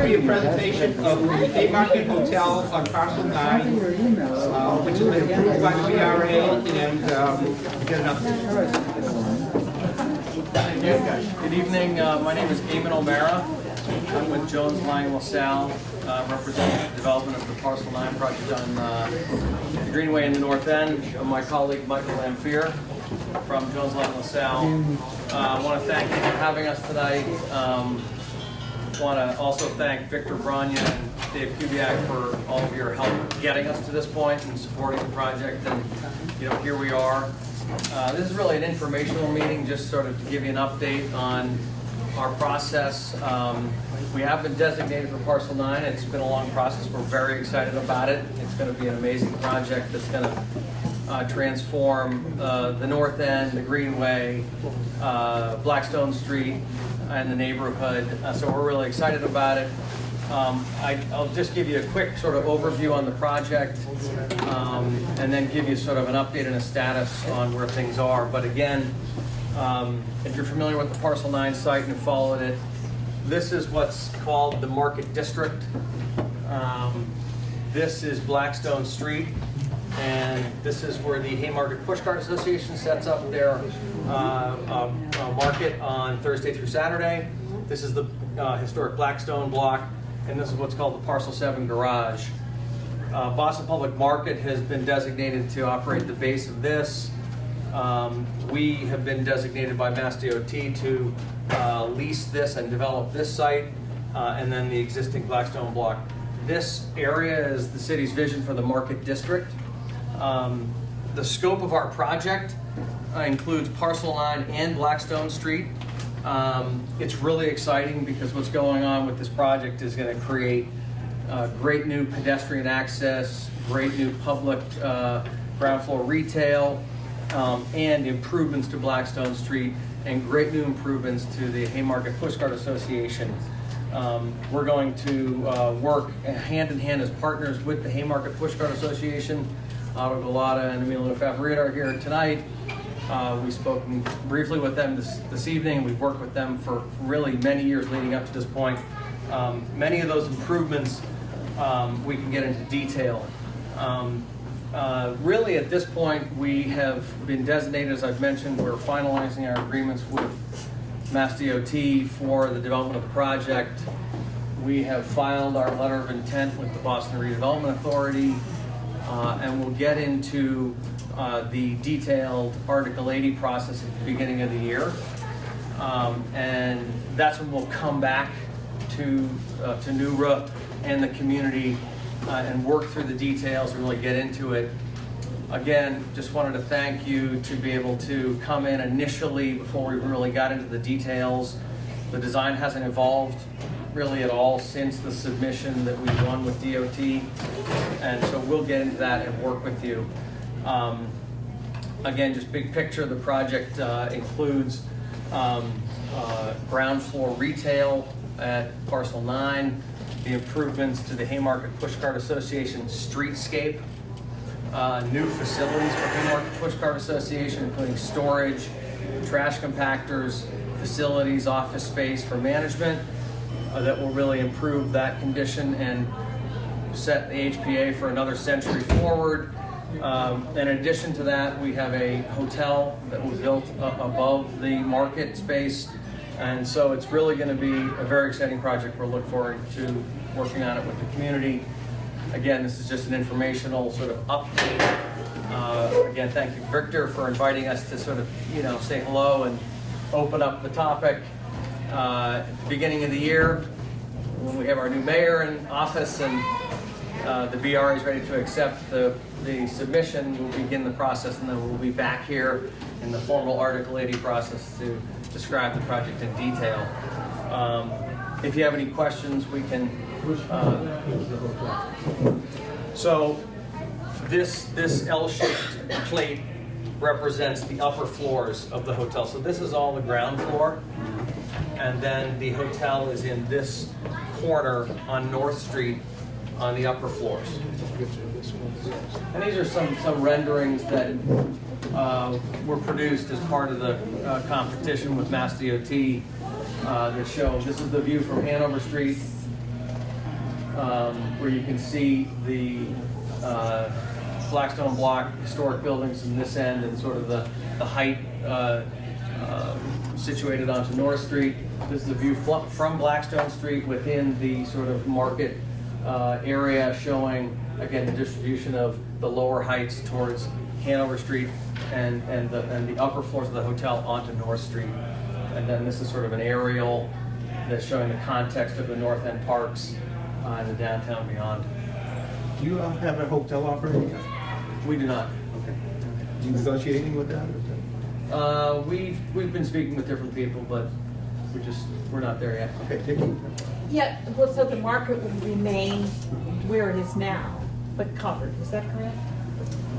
to be a presentation of the Haymarket Hotel on Parcel 9, which has been approved by the BRA, and get an update. Thank you. Good evening. My name is Eamon O'Mara. I'm with Jones Lang LaSalle, representing the development of the Parcel 9 project on the Greenway in the North End. My colleague Michael Lamphere from Jones Lang LaSalle. I want to thank you for having us tonight. I want to also thank Victor Branya and Dave Kubiak for all of your help getting us to this point and supporting the project. And here we are. This is really an informational meeting, just sort of to give you an update on our process. We have been designated for Parcel 9. It's been a long process. We're very excited about it. It's going to be an amazing project that's going to transform the North End, the Greenway, Blackstone Street, and the neighborhood. So we're really excited about it. I'll just give you a quick sort of overview on the project, and then give you sort of an update and a status on where things are. But again, if you're familiar with the Parcel 9 site and have followed it, this is what's called the Market District. This is Blackstone Street, and this is where the Haymarket Pushcart Association sets up their market on Thursday through Saturday. This is the historic Blackstone block, and this is what's called the Parcel 7 garage. Boston Public Market has been designated to operate the base of this. We have been designated by Mass DOT to lease this and develop this site, and then the existing Blackstone block. This area is the city's vision for the Market District. The scope of our project includes Parcel 9 and Blackstone Street. It's really exciting because what's going on with this project is going to create great new pedestrian access, great new public ground floor retail, and improvements to Blackstone Street, and great new improvements to the Haymarket Pushcart Association. We're going to work hand in hand as partners with the Haymarket Pushcart Association. Otto Galata and Emilio Favorita are here tonight. We've spoken briefly with them this evening. We've worked with them for really many years leading up to this point. Many of those improvements we can get into detail. Really at this point we have been designated, as I've mentioned, we're finalizing our agreements with Mass DOT for the development of the project. We have filed our letter of intent with the Boston Redevelopment Authority, and we'll get into the detailed Article 80 process at the beginning of the year. And that's when we'll come back to NURA and the community and work through the details and really get into it. Again, just wanted to thank you to be able to come in initially before we really got into the details. The design hasn't evolved really at all since the submission that we won with DOT, and so we'll get into that and work with you. Again, just big picture, the project includes ground floor retail at Parcel 9, the improvements to the Haymarket Pushcart Association streetscape, new facilities for Haymarket Pushcart Association, including storage, trash compactors, facilities, office space for management that will really improve that condition and set the HPA for another century forward. In addition to that, we have a hotel that was built above the market space, and so it's really going to be a very exciting project. We'll look forward to working on it with the community. Again, this is just an informational sort of update. Again, thank you, Victor, for inviting us to sort of say hello and open up the topic. At the beginning of the year, when we have our new mayor in office and the BR is ready to accept the submission, we'll begin the process, and then we'll be back here in the formal Article 80 process to describe the project in detail. If you have any questions, we can. So this L-shaped plate represents the upper floors of the hotel. So this is all the ground floor, and then the hotel is in this corner on North Street on the upper floors. And these are some renderings that were produced as part of the competition with Mass DOT that show this is the view from Hanover Street. where you can see the Blackstone block historic buildings in this end and sort of the height situated onto North Street. This is the view from Blackstone Street within the sort of market area, showing again the distribution of the lower heights towards Hanover Street and the upper floors of the hotel onto North Street. And then this is sort of an aerial that's showing the context of the North End parks and the downtown beyond. Do you have a hotel operating? We do not. Okay. Do you negotiating with that? We've been speaking with different people, but we're not there yet. Okay, thank you. Yeah, well, so the market will remain where it is now, but covered, is that correct?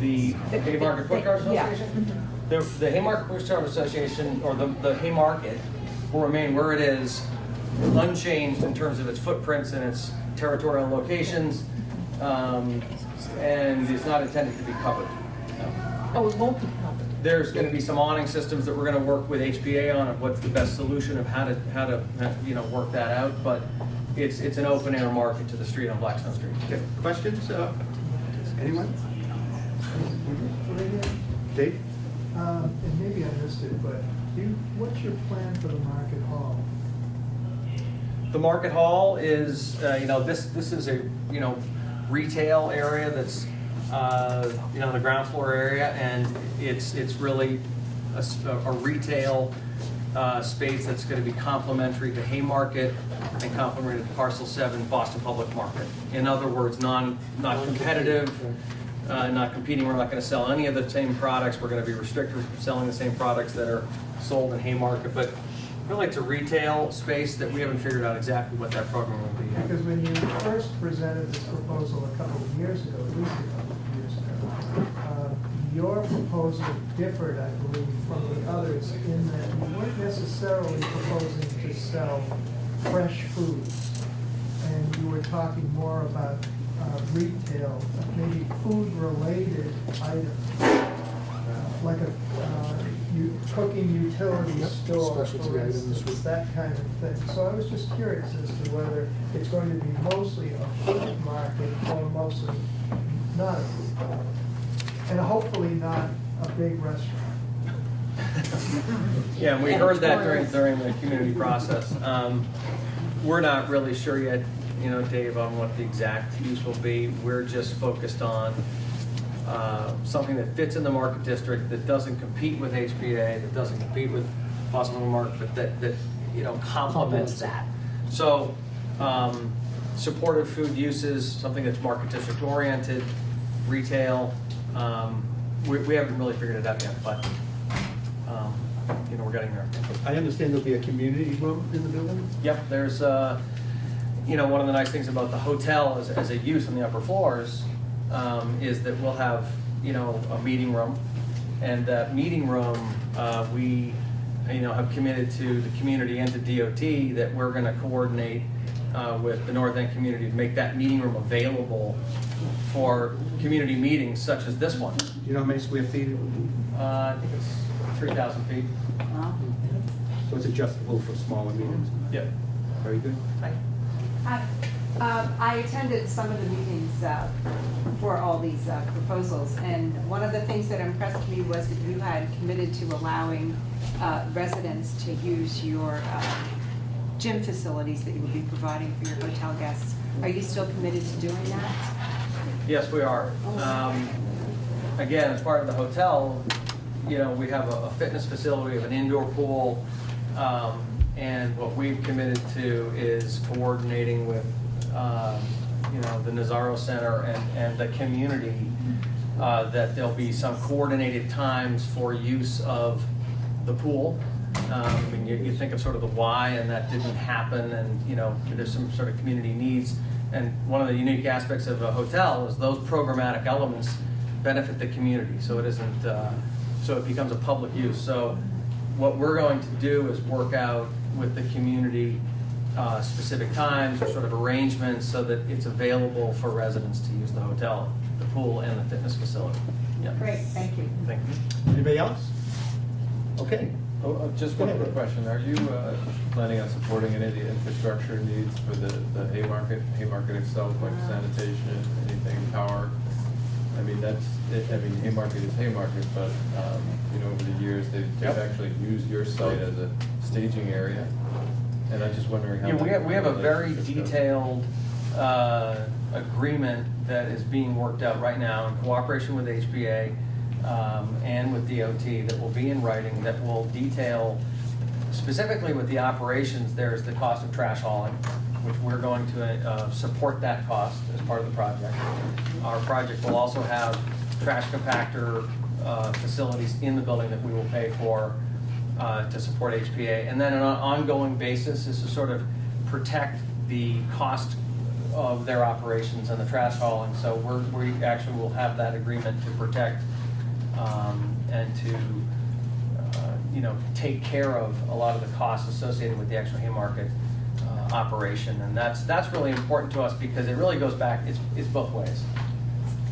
The Haymarket Push Cart Yeah. Association? The Haymarket Push Cart Association, or the Haymarket, will remain where it is, unchanged in terms of its footprints and its territorial locations, and is not intended to be covered. Oh, it won't be covered. There's going to be some awning systems that we're going to work with HPA on, of what's the best solution of how to work that out. But it's an open air market to the street on Blackstone Street. Okay, questions? Anyone? Dave? And maybe I missed it, but what's your plan for the market hall? The market hall is, this is a retail area that's the ground floor area, and it's really a retail space that's going to be complementary to Haymarket and complementary to Parcel 7 Boston Public Market. In other words, not competitive, not competing. We're not going to sell any of the same products. We're going to be restricted from selling the same products that are sold in Haymarket, but really it's a retail space that we haven't figured out exactly what that program will be yet. Because when you first presented this proposal a couple of years ago, at least a couple of years ago, your proposal differed, I believe, from the others in that you weren't necessarily proposing to sell fresh foods, and you were talking more about retail, maybe food-related items, like a cooking utility store, for instance, that kind of thing. So I was just curious as to whether it's going to be mostly a food market or mostly not a food market. And hopefully not a big restaurant. Yeah, and we heard that during the community process. We're not really sure yet, Dave, on what the exact use will be. We're just focused on something that fits in the market district, that doesn't compete with HPA, that doesn't compete with Boston Market, but that complements that. So supportive food uses, something that's market district oriented, retail. We haven't really figured it out yet, but we're getting there. I understand there'll be a community room in the building? Yep, there's one of the nice things about the hotel as a use on the upper floors is that we'll have a meeting room, and that meeting room we have committed to the community and to DOT that we're going to coordinate with the North End community to make that meeting room available for community meetings such as this one. Do you know how many square feet it will be? I think it's 3,000 feet. So it's adjustable for smaller meetings? Yep. Very good. Hi. I attended some of the meetings for all these proposals, and one of the things that impressed me was that you had committed to allowing residents to use your gym facilities that you would be providing for your hotel guests. Are you still committed to doing that? Yes, we are. Again, as part of the hotel, we have a fitness facility, we have an indoor pool, and what we've committed to is coordinating with the Nazaro Center and the community, that there'll be some coordinated times for use of the pool. You think of sort of the why, and that didn't happen, and there's some sort of community needs. And one of the unique aspects of a hotel is those programmatic elements benefit the community, so it isn't, so it becomes a public use. So what we're going to do is work out with the community specific times or sort of arrangements so that it's available for residents to use the hotel, the pool, and the fitness facility. Yeah. Great, thank you. Thank you. Anybody else? Okay. Just Go one ahead. quick question. Are you planning on supporting any of the infrastructure needs for the Haymarket itself, like sanitation, anything, power? I mean, Haymarket is Haymarket, but, over the years, they've Yep. actually used your site as a staging area. And I'm just wondering how. Yeah, we have a very relationship goes. detailed agreement that is being worked out right now in cooperation with HBA and with DOT that will be in writing, that will detail specifically with the operations. There's the cost of trash hauling, which we're going to support that cost as part of the project. Our project will also have trash compactor facilities in the building that we will pay for to support HPA. And then on an ongoing basis is to sort of protect the cost of their operations and the trash hauling. So we actually will have that agreement to protect and to take care of a lot of the costs associated with the actual Haymarket operation. And that's really important to us because it really goes back, it's both ways.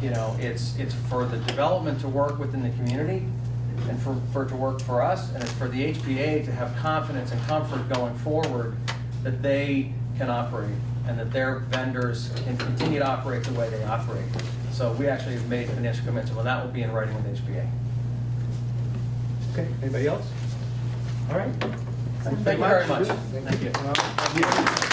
It's for the development to work within the community and for it to work for us, and it's for the HPA to have confidence and comfort going forward that they can operate and that their vendors can continue to operate the way they operate. So we actually have made financial commitments, and that will be in writing with HPA. Okay, anybody else? All right. Thank you very much. Thank you.